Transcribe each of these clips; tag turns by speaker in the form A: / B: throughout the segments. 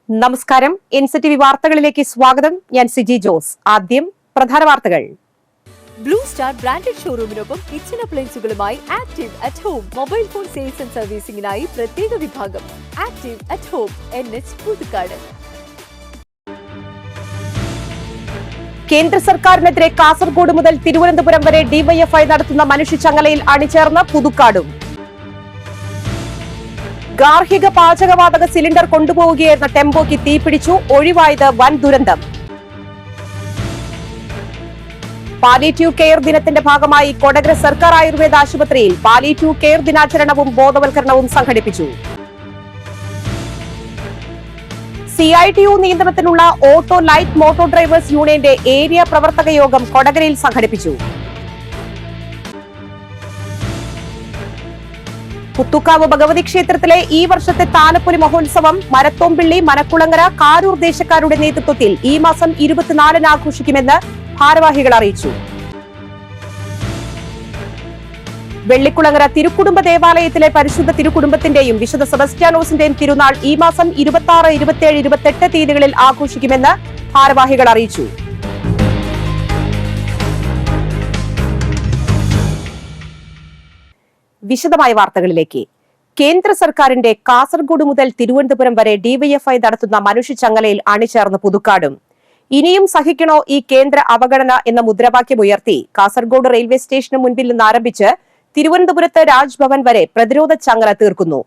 A: നമസ്കാരം. എൻസിടിവി വാർത്തകളിലേക്ക് സ്വാഗതം. ഞാൻ സിജി ജോസ്. ആദ്യം പ്രധാന വാർത്തകൾ.
B: ബ്ലൂ സ്റ്റാർ ബ്രാൻഡഡ് ഷോറൂമിനൊപ്പം കിച്ചൺ അപ്ലയൻസുകളുമായി active at home mobile phone sales and സർവീസിംഗിനായി പ്രത്യേക വിഭാഗം active at home NH Puthukkad.
A: കേന്ദ്ര സർക്കാരിനെതിരെ കാസർഗോഡ് മുതൽ തിരുവനന്തപുരം വരെ ഡിവൈഎഫ്ഐ നടത്തുന്ന മനുഷ്യച്ചങ്ങലയിൽ അണിചേർന്ന് പുതുക്കാടും. ഗാർഹിക പാചകവാതക സിലിണ്ടർ കൊണ്ടുപോവുകയായിരുന്ന ടെമ്പോയ്ക്ക് തീപിടിച്ചു. ഒഴിവായത് വൻ ദുരന്തം. പാലിയേറ്റീവ് കെയർ ദിനത്തിന്റെ ഭാഗമായി കൊടകര സർക്കാർ ആയുർവേദ ആശുപത്രിയിൽ പാലിയേറ്റീവ് കെയർ ദിനാചരണവും ബോധവൽക്കരണവും സംഘടിപ്പിച്ചു. CITU നിയന്ത്രണത്തിലുള്ള ഓട്ടോ ലൈറ്റ് മോട്ടോർ ഡ്രൈവേഴ്സ് യൂണിയന്റെ ഏരിയ പ്രവർത്തക യോഗം കൊടകരയിൽ സംഘടിപ്പിച്ചു. പുത്തുക്കാവ് ഭഗവതി ക്ഷേത്രത്തിലെ ഈ വർഷത്തെ താലപ്പൊലി മഹോത്സവം മരത്തോമ്പിള്ളി, മനക്കുളങ്ങര, കാരൂർ ദേശക്കാരുടെ നേതൃത്വത്തിൽ ഈ മാസം 24-ന് ആഘോഷിക്കുമെന്ന് ഭാരവാഹികൾ അറിയിച്ചു. വെള്ളിക്കുളങ്ങര തിരുക്കുടുംബ ദേവാലയത്തിലെ പരിശുദ്ധ തിരുക്കുടുംബത്തിന്റെയും വിശുദ്ധ സെബസ്റ്റ്യാനോസിന്റെയും തിരുനാൾ ഈ മാസം 26, 27, 28 തീയതികളിൽ ആഘോഷിക്കുമെന്ന് ഭാരവാഹികൾ അറിയിച്ചു. വിശദമായ വാർത്തകളിലേക്ക്. കേന്ദ്ര സർക്കാരിന്റെ കാസർഗോഡ് മുതൽ തിരുവനന്തപുരം വരെ ഡിവൈഎഫ്ഐ നടത്തുന്ന മനുഷ്യച്ചങ്ങലയിൽ അണിചേർന്ന് പുതുക്കാടും. ഇനിയും സഹിക്കണോ ഈ കേന്ദ്ര അവഗണന എന്ന മുദ്രാവാക്യം ഉയർത്തി കാസർഗോഡ് റെയിൽവേ സ്റ്റേഷന് മുൻപിൽ നിന്ന് ആരംഭിച്ച് തിരുവനന്തപുരത്ത് രാജ്ഭവൻ വരെ പ്രതിരോധ ചങ്ങല തീർക്കുന്നു.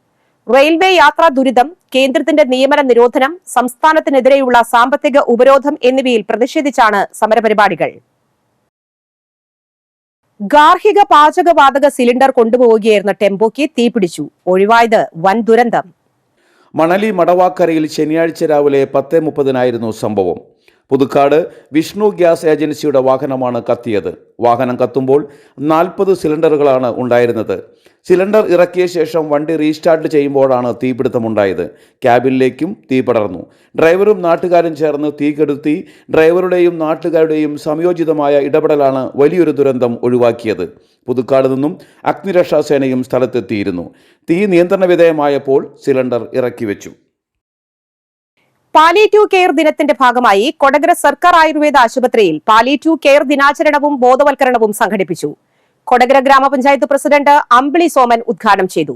A: റെയിൽവേ യാത്രാ ദുരിതം, കേന്ദ്രത്തിന്റെ നിയമന നിരോധനം, സംസ്ഥാനത്തിനെതിരെയുള്ള സാമ്പത്തിക ഉപരോധം എന്നിവയിൽ പ്രതിഷേധിച്ചാണ് സമരപരിപാടികൾ. ഗാർഹിക പാചകവാതക സിലിണ്ടർ കൊണ്ടുപോവുകയായിരുന്ന ടെമ്പോയ്ക്ക് തീപിടിച്ചു. ഒഴിവായത് വൻ ദുരന്തം.
C: മണലി മടവാക്കരയിൽ ശനിയാഴ്ച രാവിലെ 10:30 സംഭവം. പുതുക്കാട് വിഷ്ണു ഗ്യാസ് ഏജൻസിയുടെ വാഹനമാണ് കത്തിയത്. വാഹനം കത്തുമ്പോൾ 40 സിലിണ്ടറുകളാണ് ഉണ്ടായിരുന്നത്. സിലിണ്ടർ ഇറക്കിയ ശേഷം വണ്ടി റീസ്റ്റാർട്ട് ചെയ്യുമ്പോഴാണ് തീപിടുത്തമുണ്ടായത്. ക്യാബിനിലേക്കും തീ പടർന്നു. ഡ്രൈവറും നാട്ടുകാരും ചേർന്ന് തീ കെടുത്തി. ഡ്രൈവറുടെയും നാട്ടുകാരുടെയും സംയോജിതമായ ഇടപെടലാണ് വലിയൊരു ദുരന്തം ഒഴിവാക്കിയത്. പുതുക്കാട് നിന്നും അഗ്നിരക്ഷാസേനയും സ്ഥലത്തെത്തിയിരുന്നു. തീ നിയന്ത്രണ വിധേയമായപ്പോൾ സിലിണ്ടർ ഇറക്കിവെച്ചു.
A: പാലിയേറ്റീവ് കെയർ ദിനത്തിന്റെ ഭാഗമായി കൊടകര സർക്കാർ ആയുർവേദ ആശുപത്രിയിൽ പാലിയേറ്റീവ് കെയർ ദിനാചരണവും ബോധവൽക്കരണവും സംഘടിപ്പിച്ചു. കൊടകര ഗ്രാമപഞ്ചായത്ത് പ്രസിഡന്റ് അമ്പിളി സോമൻ ഉദ്ഘാടനം ചെയ്തു.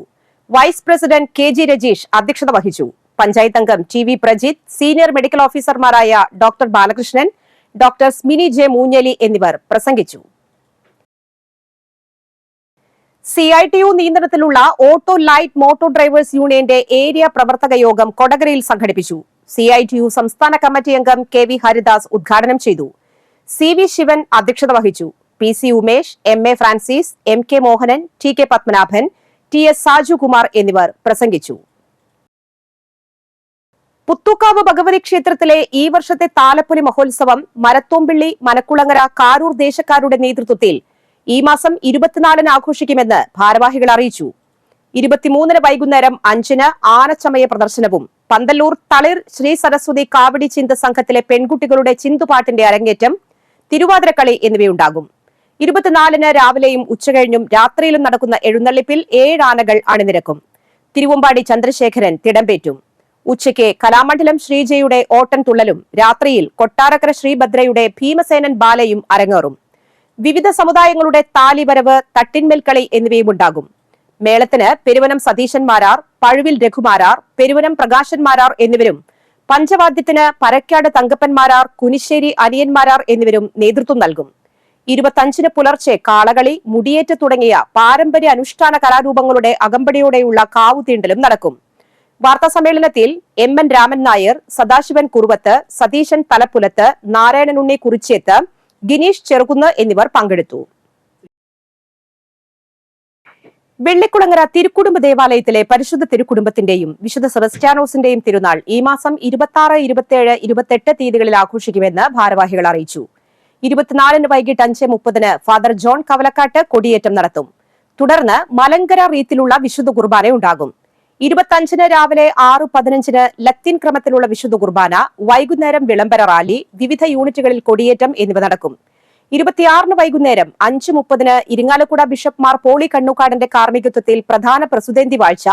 A: വൈസ് പ്രസിഡന്റ് KG രജീഷ് അധ്യക്ഷത വഹിച്ചു. പഞ്ചായത്ത് അംഗം TV പ്രജിത്ത്, സീനിയർ മെഡിക്കൽ ഓഫീസർമാരായ doctor Balakrishnan, doctor Smini J Moonjeli എന്നിവർ പ്രസംഗിച്ചു. CITU നിയന്ത്രണത്തിലുള്ള ഓട്ടോ ലൈറ്റ് മോട്ടോർ ഡ്രൈവേഴ്സ് യൂണിയന്റെ ഏരിയ പ്രവർത്തക യോഗം കൊടകരയിൽ സംഘടിപ്പിച്ചു. CITU സംസ്ഥാന കമ്മിറ്റി അംഗം KV ഹരിദാസ് ഉദ്ഘാടനം ചെയ്തു. CV ശിവൻ അധ്യക്ഷത വഹിച്ചു. PC Umesh, MA Francis, MK Mohanan, TK Padmanabhan, TS സാജുകുമാർ എന്നിവർ പ്രസംഗിച്ചു. പുത്തുക്കാവ് ഭഗവതി ക്ഷേത്രത്തിലെ ഈ വർഷത്തെ താലപ്പൊലി മഹോത്സവം മരത്തോമ്പിള്ളി, മനക്കുളങ്ങര, കാരൂർ ദേശക്കാരുടെ നേതൃത്വത്തിൽ ഈ മാസം 24-ന് ആഘോഷിക്കുമെന്ന് ഭാരവാഹികൾ അറിയിച്ചു. 23-ന് വൈകുന്നേരം 5-ന് ആനച്ചമയ പ്രദർശനവും പന്തല്ലൂർ തളിർ ശ്രീ സരസ്വതി കാവടി ചിന്ത സംഘത്തിലെ പെൺകുട്ടികളുടെ ചിന്തുപാട്ടിന്റെ അരങ്ങേറ്റം, തിരുവാതിരക്കളി എന്നിവയുണ്ടാകും. 24-ന് രാവിലെയും ഉച്ചകഴിഞ്ഞും രാത്രിയിലും നടക്കുന്ന എഴുന്നള്ളിപ്പിൽ 7 ആനകൾ അണിനിരക്കും. തിരുവമ്പാടി ചന്ദ്രശേഖരൻ തിടമ്പേറ്റും. ഉച്ചയ്ക്ക് കലാമണ്ഡലം ശ്രീജയുടെ ഓട്ടൻ തുള്ളലും രാത്രിയിൽ കൊട്ടാരക്കര ശ്രീഭദ്രയുടെ ഭീമസേനൻ ബാലയും അരങ്ങേറും. വിവിധ സമുദായങ്ങളുടെ താലിവരവ്, തട്ടിന്മേൽക്കളി എന്നിവയും ഉണ്ടാകും. മേളത്തിന് പെരുവനം സതീശന്മാരാർ, പഴുവിൽ രഘുമാരാർ, പെരുവനം പ്രകാശന്മാരാർ എന്നിവരും, പഞ്ചവാദ്യത്തിന് പരക്കാട് തങ്കപ്പന്മാരാർ, കുനിശ്ശേരി അനിയന്മാരാർ എന്നിവരും നേതൃത്വം നൽകും. 25-ന് പുലർച്ചെ കാളകളി, മുടിയേറ്റ് തുടങ്ങിയ പാരമ്പര്യ അനുഷ്ഠാന കലാരൂപങ്ങളുടെ അകമ്പടിയോടെയുള്ള കാവുതീണ്ടലും നടക്കും. വാർത്താ സമ്മേളനത്തിൽ MN രാമൻ നായർ, സദാശിവൻ കുറുവത്ത്, സതീശൻ തലപ്പുലത്ത്, നാരായണനുണ്ണി കുറിച്ചേത്ത്, ഗിനീഷ് ചെറുകുന്ന് എന്നിവർ പങ്കെടുത്തു. വെള്ളിക്കുളങ്ങര തിരുക്കുടുംബ ദേവാലയത്തിലെ പരിശുദ്ധ തിരുക്കുടുംബത്തിന്റെയും വിശുദ്ധ സെബസ്റ്റ്യാനോസിന്റെയും തിരുനാൾ ഈ മാസം 26, 27, 28 തീയതികളിൽ ആഘോഷിക്കുമെന്ന് ഭാരവാഹികൾ അറിയിച്ചു. 24-ന് വൈകിട്ട് 5:30-ന് ഫാദർ ജോൺ കവലക്കാട്ട് കൊടിയേറ്റം നടത്തും. തുടർന്ന് മലങ്കര റീത്തിലുള്ള വിശുദ്ധ കുർബാന ഉണ്ടാകും. 25-ന് രാവിലെ 6:15-ന് ലത്തീൻ ക്രമത്തിലുള്ള വിശുദ്ധ കുർബാന, വൈകുന്നേരം വിളംബര റാലി, വിവിധ യൂണിറ്റുകളിൽ കൊടിയേറ്റം എന്നിവ നടക്കും. 26-ന് വൈകുന്നേരം 5:30-ന് ഇരിങ്ങാലക്കുട ബിഷപ്പ് മാർ പോളി കണ്ണൂക്കാടന്റെ കാർമ്മികത്വത്തിൽ പ്രധാന പ്രസുതേന്തി വാഴ്ച,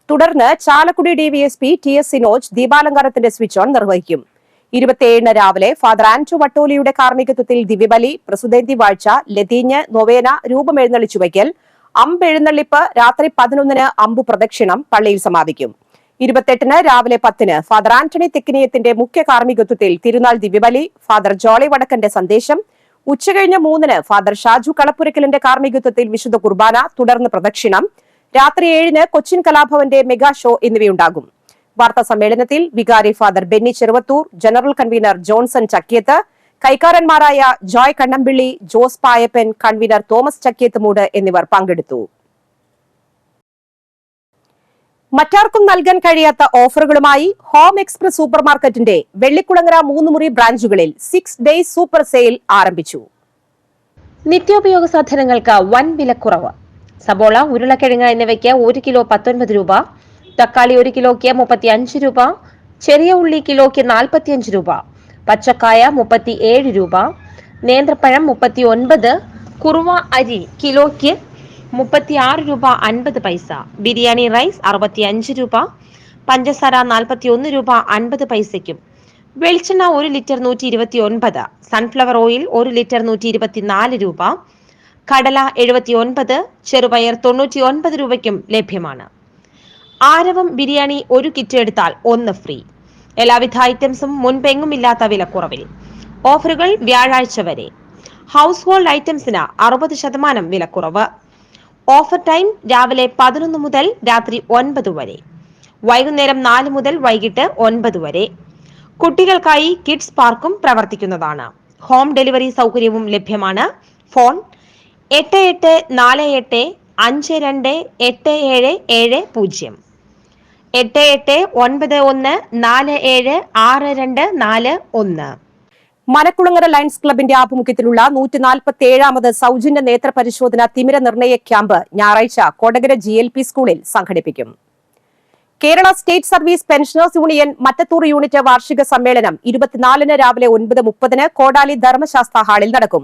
A: തുടർന്ന് ചാലക്കുടി ഡിവിഎസ്പി TS സിനോജ് ദീപാലങ്കാരത്തിന്റെ സ്വിച്ച് ഓൺ നിർവഹിക്കും. 27 രാവിലെ ഫാദർ ആന്റോ വട്ടോലിയുടെ കാർമ്മികത്വത്തിൽ ദിവ്യബലി, പ്രസുദേന്തി വാഴ്ച, ലതീഞ്ഞ്, നൊവേന, രൂപമെഴുന്നള്ളിച്ചുവയ്ക്കൽ, അമ്പെഴുന്നള്ളിപ്പ്, രാത്രി 11 അമ്പു പ്രദക്ഷിണം പള്ളിയിൽ സമാപിക്കും. 28 രാവിലെ 10 ഫാദർ ആന്റണി തെക്കിനിയത്തിന്റെ മുഖ്യ കാർമ്മികത്വത്തിൽ തിരുനാൾ ദിവ്യബലി, ഫാദർ ജോളി വടക്കന്റെ സന്ദേശം, ഉച്ചകഴിഞ്ഞ് 3 ഫാദർ ഷാജു കളപ്പുരക്കലിന്റെ കാർമ്മികത്വത്തിൽ വിശുദ്ധ കുർബാന, തുടർന്ന് പ്രദക്ഷിണം, രാത്രി 7 കൊച്ചിൻ കലാഭവന്റെ മെഗാ ഷോ എന്നിവയുണ്ടാകും. വാർത്താ സമ്മേളനത്തിൽ വികാരി father Benny Cheruvathur, general convener Johnson Chakkiath, കൈക്കാരന്മാരായ ജോയ് കണ്ണമ്പിള്ളി, ജോസ് പായപ്പൻ, കൺവീനർ തോമസ് ചക്കിയത്ത് മൂട് എന്നിവർ പങ്കെടുത്തു. മറ്റാർക്കും നൽകാൻ കഴിയാത്ത ഓഫറുകളുമായി ഹോം എക്സ്പ്രസ് സൂപ്പർമാർക്കറ്റിന്റെ വെള്ളിക്കുളങ്ങര 3 മുറി ബ്രാഞ്ചുകളിൽ 6 ഡേയ്സ് സൂപ്പർ സെയിൽ ആരംഭിച്ചു.
D: നിത്യോപയോഗ സാധനങ്ങൾക്ക് വൻ വിലക്കുറവ്. സബോള, ഉരുളക്കിഴങ്ങ് എന്നിവയ്ക്ക് 1 കിലോ 19 രൂപ, തക്കാളി 1 കിലോയ്ക്ക് 35 രൂപ, ചെറിയ ഉള്ളി കിലോയ്ക്ക് 45 രൂപ, പച്ചക്കായ 37 രൂപ, നേന്ത്രപ്പഴം 39, കുറുവ അരി കിലോയ്ക്ക് 36 രൂപ 50 പൈസ, ബിരിയാണി റൈസ് 65 രൂപ, പഞ്ചസാര 41 രൂപ 50 പൈസയ്ക്കും, വെളിച്ചെണ്ണ 1 ലിറ്റർ 129, സൺഫ്ലവർ ഓയിൽ 1 ലിറ്റർ 124 രൂപ, കടല 79, ചെറുപയർ 99 രൂപയ്ക്കും ലഭ്യമാണ്. ആരവം ബിരിയാണി 1 കിറ്റ് എടുത്താൽ 1 ഫ്രീ. എല്ലാവിധ ഐറ്റംസും മുൻപെങ്ങുമില്ലാത്ത വിലക്കുറവിൽ. ഓഫറുകൾ വ്യാഴാഴ്ച വരെ. ഹൗസ് ഹോൾഡ് ഐറ്റംസിന് 60% വിലക്കുറവ്. ഓഫർ ടൈം രാവിലെ 11 മുതൽ രാത്രി 9 വരെ, വൈകുന്നേരം 4 മുതൽ വൈകിട്ട് 9 വരെ. കുട്ടികൾക്കായി കിഡ്സ് പാർക്കും പ്രവർത്തിക്കുന്നതാണ്. ഹോം ഡെലിവറി സൗകര്യവും ലഭ്യമാണ്. ഫോൺ 8848 52 8770, 8891476241.
A: മനക്കുളങ്ങര ലയൺസ് ക്ലബിന്റെ ആഭിമുഖ്യത്തിലുള്ള 147ാമത് സൗജന്യ നേത്ര പരിശോധന തിമിര നിർണയ ക്യാമ്പ് ഞായറാഴ്ച കൊടകര GLP സ്കൂളിൽ സംഘടിപ്പിക്കും. Kerala state service pensioners union Mattathur unit വാർഷിക സമ്മേളനം 24 രാവിലെ 9:30 കോടാലി ധർമ്മശാസ്ത്ര ഹാളിൽ നടക്കും.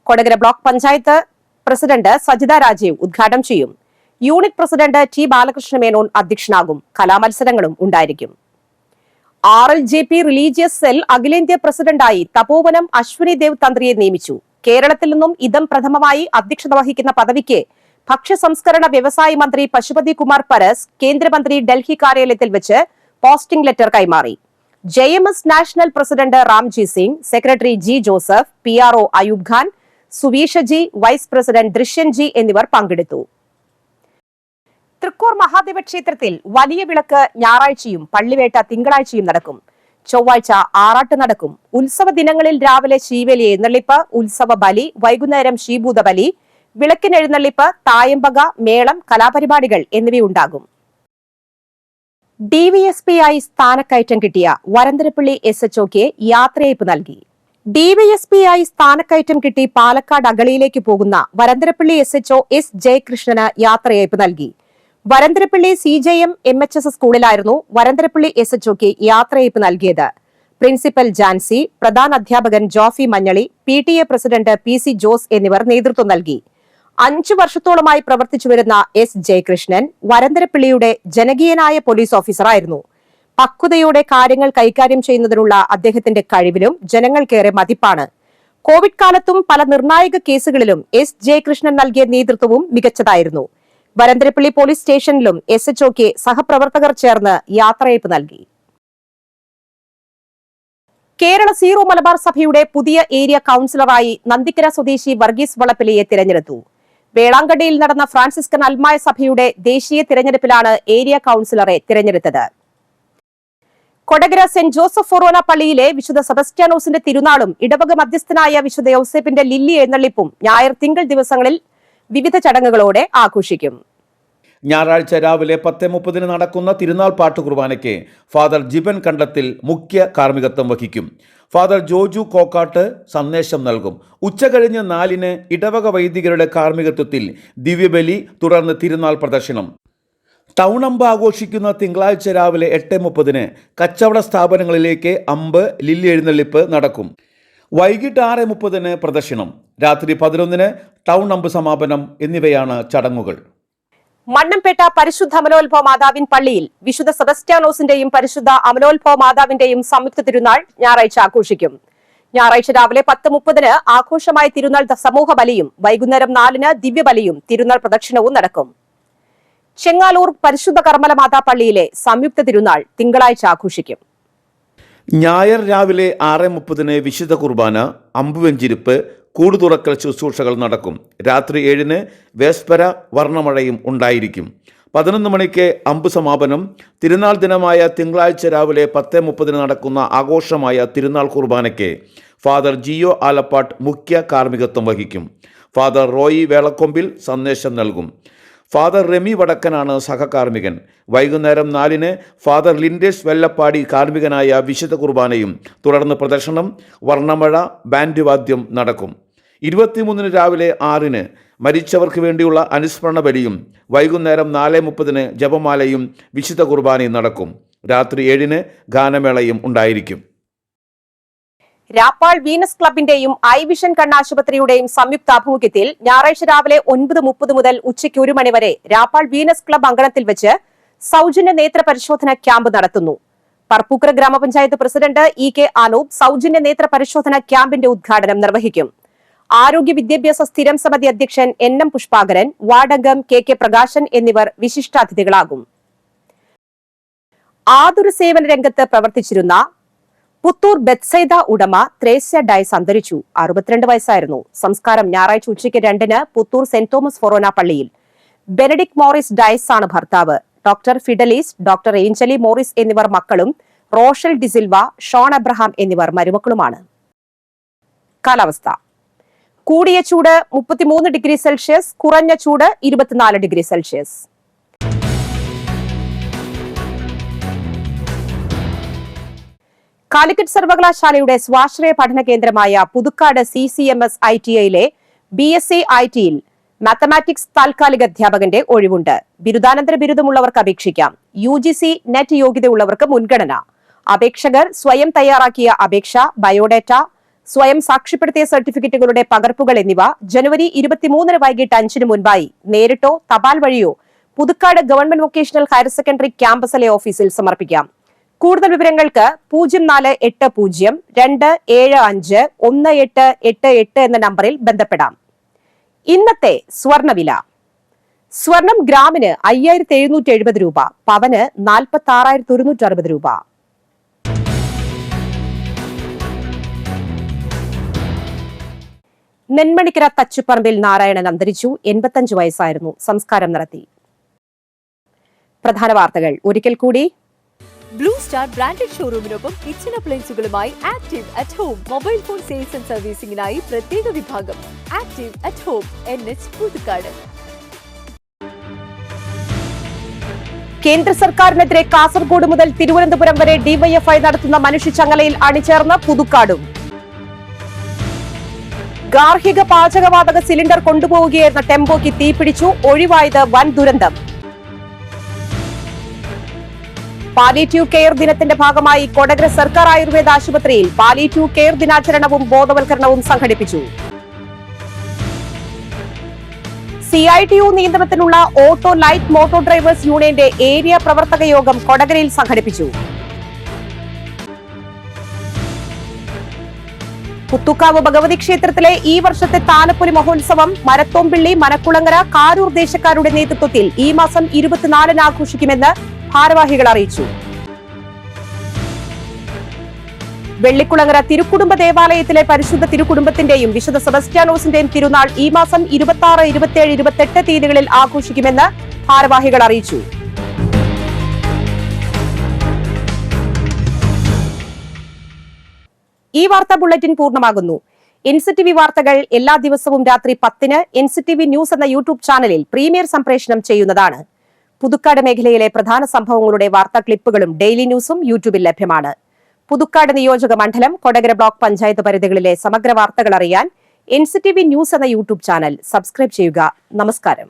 A: കൊടകര ബ്ലോക്ക് പഞ്ചായത്ത് പ്രസിഡന്റ് സജിത രാജീവ് ഉദ്ഘാടനം ചെയ്യും. Unit president T Balakrishna Menon അധ്യക്ഷനാകും. കലാമത്സരങ്ങളും ഉണ്ടായിരിക്കും. RLJP റിലീജിയസ് സെൽ അഖിലേന്ത്യാ പ്രസിഡന്റായി തപോവനം അശ്വിനി ദേവ് തന്ത്രിയെ നിയമിച്ചു. കേരളത്തിൽ നിന്നും ഇതം പ്രഥമമായി അധ്യക്ഷത വഹിക്കുന്ന പദവിക്ക് ഭക്ഷ്യ സംസ്കരണ വ്യവസായ മന്ത്രി പശുപതി കുമാർ പരസ് കേന്ദ്രമന്ത്രി ഡൽഹി കാര്യാലയത്തിൽ വെച്ച് പോസ്റ്റിംഗ് ലെറ്റർ കൈമാറി. JMS national president Ramji Singh, secretary G Joseph, PRO Ayub Khan, Suveeshji, vice president Drishyan ji എന്നിവർ പങ്കെടുത്തു. തൃക്കൂർ മഹാദേവ ക്ഷേത്രത്തിൽ വലിയ വിളക്ക് ഞായറാഴ്ചയും പള്ളിവേട്ട തിങ്കളാഴ്ചയും നടക്കും. ചൊവ്വാഴ്ച ആറാട്ട് നടക്കും. ഉത്സവ ദിനങ്ങളിൽ രാവിലെ ശീവേലി എഴുന്നള്ളിപ്പ്, ഉത്സവ ബലി, വൈകുന്നേരം ശീഭൂത ബലി, വിളക്കിനെഴുന്നള്ളിപ്പ്, തായമ്പക, മേളം, കലാപരിപാടികൾ എന്നിവയുണ്ടാകും. DVSP-ആയി സ്ഥാനക്കയറ്റം കിട്ടിയ വരന്തരപ്പള്ളി SHOക്ക് യാത്രയയപ്പ് നൽകി. DVSP-ആയി സ്ഥാനക്കയറ്റം കിട്ടി പാലക്കാട് അഗളിയിലേക്ക് പോകുന്ന വരന്തരപ്പള്ളി SHO S ജയകൃഷ്ണന് യാത്രയയപ്പ് നൽകി. വരന്തരപ്പള്ളി CJM MHS സ്കൂളിലായിരുന്നു വരന്തരപ്പള്ളി SHOക്ക് യാത്രയയപ്പ് നൽകിയത്. പ്രിൻസിപ്പൽ ജാൻസി, പ്രധാന അധ്യാപകൻ Jofi Manjali, PTA president PC Jose എന്നിവർ നേതൃത്വം നൽകി. 5 വർഷത്തോളമായി പ്രവർത്തിച്ചുവരുന്ന S ജയകൃഷ്ണൻ വരന്തരപ്പള്ളിയുടെ ജനകീയനായ പോലീസ് ഓഫീസറായിരുന്നു. പക്വതയോടെ കാര്യങ്ങൾ കൈകാര്യം ചെയ്യുന്നതിനുള്ള അദ്ദേഹത്തിന്റെ കഴിവിലും ജനങ്ങൾക്കേറെ മതിപ്പാണ്. കോവിഡ് കാലത്തും പല നിർണായക കേസുകളിലും S ജയകൃഷ്ണൻ നൽകിയ നേതൃത്വവും മികച്ചതായിരുന്നു. വരന്തരപ്പള്ളി പോലീസ് സ്റ്റേഷനിലും SHOക്ക് സഹപ്രവർത്തകർ ചേർന്ന് യാത്രയയപ്പ് നൽകി. കേരള സീറോ മലബാർ സഭയുടെ പുതിയ ഏരിയ കൌൺസിലറായി നന്ദിക്കര സ്വദേശി വർഗീസ് വളപ്പിലയെ തിരഞ്ഞെടുത്തു. വേളാങ്കണ്ണിയിൽ നടന്ന ഫ്രാൻസിസ്കൻ അൽമായ സഭയുടെ ദേശീയ തിരഞ്ഞെടുപ്പിലാണ് ഏരിയ കൌൺസിലറെ തിരഞ്ഞെടുത്തത്. കൊടകര സെന്റ് ജോസഫ് ഫൊറോന പള്ളിയിലെ വിശുദ്ധ സെബസ്റ്റ്യാനോസിന്റെ തിരുനാളും ഇടവക മധ്യസ്ഥനായ വിശുദ്ധ യൗസേപ്പിന്റെ ലില്ലി എഴുന്നള്ളിപ്പും ഞായർ തിങ്കൾ ദിവസങ്ങളിൽ വിവിധ ചടങ്ങുകളോടെ ആഘോഷിക്കും.
C: ഞായറാഴ്ച രാവിലെ 10:30 നടക്കുന്ന തിരുനാൾ പാട്ട് കുർബാനയ്ക്ക് ഫാദർ ജിബൻ കണ്ടത്തിൽ മുഖ്യ കാർമ്മികത്വം വഹിക്കും. ഫാദർ ജോജു കോക്കാട്ട് സന്ദേശം നൽകും. ഉച്ചകഴിഞ്ഞ് 4 ഇടവക വൈദികരുടെ കാർമ്മികത്വത്തിൽ ദിവ്യബലി, തുടർന്ന് തിരുനാൾ പ്രദർശനം. ടൗണമ്പ് ആഘോഷിക്കുന്ന തിങ്കളാഴ്ച രാവിലെ 8:30 കച്ചവട സ്ഥാപനങ്ങളിലേക്ക് അമ്പ്, ലില്ലി എഴുന്നള്ളിപ്പ് നടക്കും. വൈകിട്ട് 6:30 പ്രദർശനം. രാത്രി 11 ടൗൺ അമ്പ് സമാപനം എന്നിവയാണ് ചടങ്ങുകൾ.
A: മണ്ണംപേട്ട പരിശുദ്ധ അമലോത്ഭവ മാതാവിൻ പള്ളിയിൽ വിശുദ്ധ സെബസ്റ്റ്യാനോസിന്റെയും പരിശുദ്ധ അമലോത്ഭവ മാതാവിന്റെയും സംയുക്ത തിരുനാൾ ഞായറാഴ്ച ആഘോഷിക്കും. ഞായറാഴ്ച രാവിലെ 10:30 ആഘോഷമായ തിരുനാൾ സമൂഹ ബലിയും വൈകുന്നേരം 4 ദിവ്യബലിയും തിരുനാൾ പ്രദക്ഷിണവും നടക്കും. ചെങ്ങാലൂർ പരിശുദ്ധ കർമ്മല മാതാ പള്ളിയിലെ സംയുക്ത തിരുനാൾ തിങ്കളാഴ്ച ആഘോഷിക്കും.
C: ഞായർ രാവിലെ 6:30 വിശുദ്ധ കുർബാന, അമ്പുവെഞ്ചിരിപ്പ്, കൂടുതുറക്കൽ ശുശ്രൂഷകൾ നടക്കും. രാത്രി 7 വേസ്പര വർണ്ണമഴയും ഉണ്ടായിരിക്കും. 11 മണിക്ക് അമ്പ് സമാപനം. തിരുനാൾ ദിനമായ തിങ്കളാഴ്ച രാവിലെ 10:30 നടക്കുന്ന ആഘോഷമായ തിരുനാൾ കുർബാനയ്ക്ക് ഫാദർ ജിയോ ആലപ്പാട്ട് മുഖ്യ കാർമ്മികത്വം വഹിക്കും. ഫാദർ റോയി വേളക്കൊമ്പിൽ സന്ദേശം നൽകും. ഫാദർ റെമി വടക്കനാണ് സഹകാർമ്മികൻ. വൈകുന്നേരം 4 ഫാദർ ലിൻഡേഴ്സ് വെല്ലപ്പാടി കാർമ്മികനായ വിശുദ്ധ കുർബാനയും തുടർന്ന് പ്രദർശനം, വർണ്ണമഴ, ബാൻഡ് വാദ്യം നടക്കും. 23 രാവിലെ 6 മരിച്ചവർക്ക് വേണ്ടിയുള്ള അനുസ്മരണ ബലിയും വൈകുന്നേരം 4:30 ജപമാലയും വിശുദ്ധ കുർബാനയും നടക്കും. രാത്രി 7 ഗാനമേളയും ഉണ്ടായിരിക്കും.
A: രാപ്പാൾ വീനസ് ക്ലബിന്റെയും ഐ വിഷൻ കണ്ണാശുപത്രിയുടെയും സംയുക്ത ആഭിമുഖ്യത്തിൽ ഞായറാഴ്ച രാവിലെ 9:30 മുതൽ ഉച്ചയ്ക്ക് 1 മണി വരെ രാപ്പാൾ വീനസ് ക്ലബ് അങ്കണത്തിൽ വെച്ച് സൗജന്യ നേത്ര പരിശോധന ക്യാമ്പ് നടത്തുന്നു. പറപ്പൂക്കര ഗ്രാമപഞ്ചായത്ത് പ്രസിഡന്റ് EK അനൂപ് സൗജന്യ നേത്ര പരിശോധന ക്യാമ്പിന്റെ ഉദ്ഘാടനം നിർവഹിക്കും. ആരോഗ്യ വിദ്യാഭ്യാസ സ്ഥിരം സമിതി അധ്യക്ഷൻ NM പുഷ്പാകരൻ, വാർഡംഗം KK പ്രകാശൻ എന്നിവർ വിശിഷ്ടാതിഥികളാകും. ആതുര സേവന രംഗത്ത് പ്രവർത്തിച്ചിരുന്ന പുത്തൂർ ബെത്സൈദ ഉടമ ത്രേസ്യ ഡയസ് അന്തരിച്ചു. 62 വയസ്സായിരുന്നു. സംസ്കാരം ഞായറാഴ്ച ഉച്ചയ്ക്ക് 2 പുത്തൂർ സെന്റ് തോമസ് ഫൊറോന പള്ളിയിൽ. ബെനഡിക് മോറിസ് ഡയസ് ആണ് ഭർത്താവ്. ഡോക്ടർ ഫിഡലീസ്, ഡോക്ടർ ഏഞ്ചലി മോറിസ് എന്നിവർ മക്കളും റോഷൽ ഡിസിൽവ, ഷോൺ അബ്രഹാം എന്നിവർ മരുമക്കളുമാണ്. കാലാവസ്ഥ: കൂടിയ ചൂട് 33 ഡിഗ്രി സെൽഷ്യസ്, കുറഞ്ഞ ചൂട് 24 ഡിഗ്രി സെൽഷ്യസ്. കാലിക്കറ്റ് സർവകലാശാലയുടെ സ്വാശ്രയ പഠന കേന്ദ്രമായ പുതുക്കാട് CCMS ITIയിലെ BSc ITയിൽ മാത്തമാറ്റിക്സ് താൽക്കാലിക അധ്യാപകന്റെ ഒഴിവുണ്ട്. ബിരുദാനന്തര ബിരുദമുള്ളവർക്ക് അപേക്ഷിക്കാം. UGC നെറ്റ് യോഗ്യതയുള്ളവർക്ക് മുൻഗണന. അപേക്ഷകർ സ്വയം തയ്യാറാക്കിയ അപേക്ഷ, ബയോഡേറ്റ, സ്വയം സാക്ഷ്യപ്പെടുത്തിയ സർട്ടിഫിക്കറ്റുകളുടെ പകർപ്പുകൾ എന്നിവ ജനുവരി 23 വൈകിട്ട് 5 മുൻപായി നേരിട്ടോ തപാൽ വഴിയോ Puthukkad government vocational higher secondary ക്യാമ്പസിലെ ഓഫീസിൽ സമർപ്പിക്കാം. കൂടുതൽ വിവരങ്ങൾക്ക് 0482751888 എന്ന നമ്പറിൽ ബന്ധപ്പെടാം. ഇന്നത്തെ സ്വർണവില: സ്വർണം ഗ്രാമിന് 5770 രൂപ, പവന് 46,160 രൂപ. നെന്മണിക്കര തച്ചുപ്പറമ്പിൽ നാരായണൻ അന്തരിച്ചു. 85 വയസ്സായിരുന്നു. സംസ്കാരം നടത്തി. പ്രധാന വാർത്തകൾ ഒരിക്കൽ കൂടി.
B: ബ്ലൂ സ്റ്റാർ ബ്രാൻഡഡ് ഷോറൂമിനൊപ്പം കിച്ചൺ അപ്ലയൻസുകളുമായി active at home mobile phone sales and സർവീസിംഗിനായി പ്രത്യേക വിഭാഗം. Active at home, NH Puthukkad.
A: കേന്ദ്ര സർക്കാരിനെതിരെ കാസർഗോഡ് മുതൽ തിരുവനന്തപുരം വരെ DYFI നടത്തുന്ന മനുഷ്യച്ചങ്ങലയിൽ അണിചേർന്ന് പുതുക്കാടും. ഗാർഹിക പാചകവാതക സിലിണ്ടർ കൊണ്ടുപോവുകയായിരുന്ന ടെമ്പോയ്ക്ക് തീപിടിച്ചു. ഒഴിവായത് വൻ ദുരന്തം. പാലിയേറ്റീവ് കെയർ ദിനത്തിന്റെ ഭാഗമായി കൊടകര സർക്കാർ ആയുർവേദ ആശുപത്രിയിൽ പാലിയേറ്റീവ് കെയർ ദിനാചരണവും ബോധവൽക്കരണവും സംഘടിപ്പിച്ചു. CITU നിയന്ത്രണത്തിലുള്ള ഓട്ടോ ലൈറ്റ് മോട്ടോർ ഡ്രൈവേഴ്സ് യൂണിയന്റെ ഏരിയ പ്രവർത്തക യോഗം കൊടകരയിൽ സംഘടിപ്പിച്ചു. പുത്തുക്കാവ് ഭഗവതി ക്ഷേത്രത്തിലെ ഈ വർഷത്തെ താലപ്പൊലി മഹോത്സവം മരത്തോമ്പിള്ളി, മനക്കുളങ്ങര, കാരൂർ ദേശക്കാരുടെ നേതൃത്വത്തിൽ ഈ മാസം 24 ആഘോഷിക്കുമെന്ന് ഭാരവാഹികൾ അറിയിച്ചു. വെള്ളിക്കുളങ്ങര തിരുക്കുടുംബ ദേവാലയത്തിലെ പരിശുദ്ധ തിരുക്കുടുംബത്തിന്റെയും വിശുദ്ധ സെബസ്റ്റ്യാനോസിന്റെയും തിരുനാൾ ഈ മാസം 26, 27, 28 തീയതികളിൽ ആഘോഷിക്കുമെന്ന് ഭാരവാഹികൾ അറിയിച്ചു. ഈ വാർത്താ ബുള്ളറ്റിൻ പൂർണ്ണമാകുന്നു. NCTV വാർത്തകൾ എല്ലാ ദിവസവും രാത്രി 10 NCTV ന്യൂസ് എന്ന യൂട്യൂബ് ചാനലിൽ പ്രീമിയർ സംപ്രേഷണം ചെയ്യുന്നതാണ്. പുതുക്കാട് മേഖലയിലെ പ്രധാന സംഭവങ്ങളുടെ വാർത്താ ക്ലിപ്പുകളും ഡെയിലി ന്യൂസും യൂട്യൂബിൽ ലഭ്യമാണ്. പുതുക്കാട് നിയോജക മണ്ഡലം, കൊടകര ബ്ലോക്ക് പഞ്ചായത്ത് പരിധികളിലെ സമഗ്ര വാർത്തകൾ അറിയാൻ NCTV ന്യൂസ് എന്ന യൂട്യൂബ് ചാനൽ സബ്സ്ക്രൈബ് ചെയ്യുക. നമസ്കാരം.